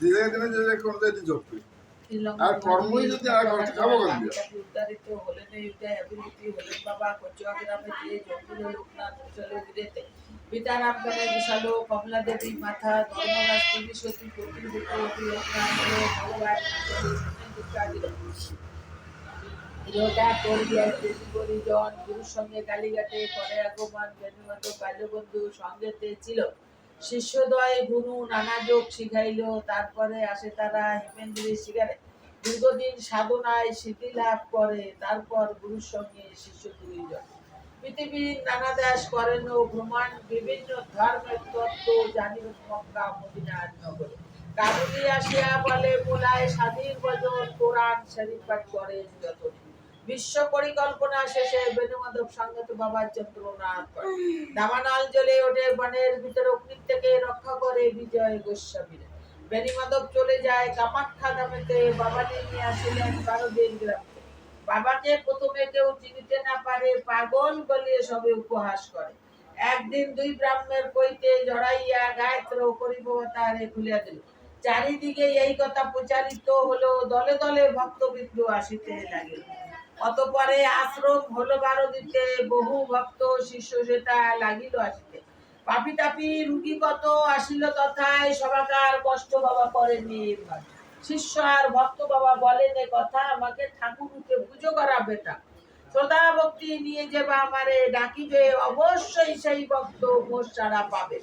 ধীরে ধীরে যে করতে চলবে আর কর্মই যদি আর করতে খাবো কেন উদ্ধারিত হলেন এই অ্যাবিলিটি হলেন বাবা কচুয়া গ্রামে যে জঙ্গিল লোকনাথ বিশালো বিদেতে পিতা নাম করে বিশালো কমলা দেবী মাথা ধর্মরাজ দেবী সতী প্রতিভূত লোকনাথ ভগবান ইরোটা কোরিয়া পরিজন গুরুর সঙ্গে কালীঘাটে পরে আগমন বেণুমাত বাল্যবন্ধু সঙ্গেতে ছিল শিষ্যদ্বয় গুরু নানা যোগ শিখাইল তারপরে আসে তারা হেমেন্দ্রের শিকারে দীর্ঘদিন সাধনায় সিদ্ধি লাভ করে তারপর গুরুর সঙ্গে শিষ্য দুইজন পৃথিবীর নানা দেশ করেন ও ভ্রমণ বিভিন্ন ধর্মের তত্ত্ব জানিবেন মক্কা মদিনার নগরে কাবুলি আসিয়া বলে মোলায় স্বাধীন বজন কোরআন শরীফ পাঠ করেন যতদিন বিশ্ব পরিকল্পনা শেষে বেণুমাধব সঙ্গত বাবার যন্ত্রণাথ করে দামানল জ্বলে ওঠে বনের ভিতর অগ্নি থেকে রক্ষা করে বিজয় গোস্বামীরা বেণুমাধব চলে যায় কামাখ্যা ধামেতে বাবা নিয়ে আসিলেন 12 দিন গ্রামে বাবাকে প্রথমে কেউ চিনিতে না পারে পাগল বলে সবে উপহাস করে একদিন দুই ব্রাহ্মণের কইতে জড়াইয়া গায়ত্র করিবতারে খুলিয়া দিল চারিদিকে এই কথা প্রচারিত হলো দলে দলে ভক্তবৃন্দ আসিতে লাগিল অতঃপরে আশ্রম হলো 12 দিতে বহু ভক্ত শিষ্য সেটা লাগিল আসিতে পাপি তাপি রুগী কত আসিল তথায় সবাকার কষ্ট বাবা করেনি শিষ্য আর ভক্ত বাবা বলেন এ কথা আমাকে ঠাকুরকে পুজো করা বেটা শ্রদ্ধা ভক্তি নিয়ে যে বা আমারে ডাকিবে অবশ্যই সেই ভক্ত মোর সারা পাবে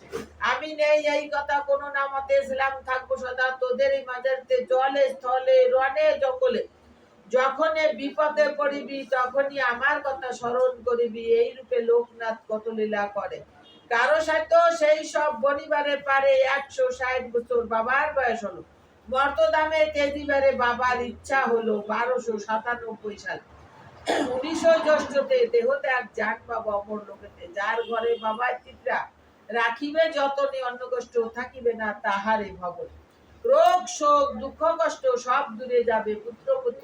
আমি নেই এই কথা কোনো নামতে ছিলাম থাকবো সদা তোদের এই মাঝেতে জলে স্থলে রনে জঙ্গলে যখন বিপদে পড়িবি তখনই আমার কথা স্মরণ করিবি এই রূপে লোকনাথ কত লীলা করে কারো সাথে সেই সব বনিবারে পারে 160 বছর বাবার বয়স হলো মর্তদামে তেজিবারে বাবার ইচ্ছা হলো 1297 সাল 19 জ্যৈষ্ঠতে দেহত্যাগ যান বাবা অমর লোকেতে যার ঘরে বাবার চিত্রা রাখিবে যতনে অন্য কষ্ট থাকিবে না তাহারে ভবন রোগ শোক দুঃখ কষ্ট সব দূরে যাবে পুত্র পুত্র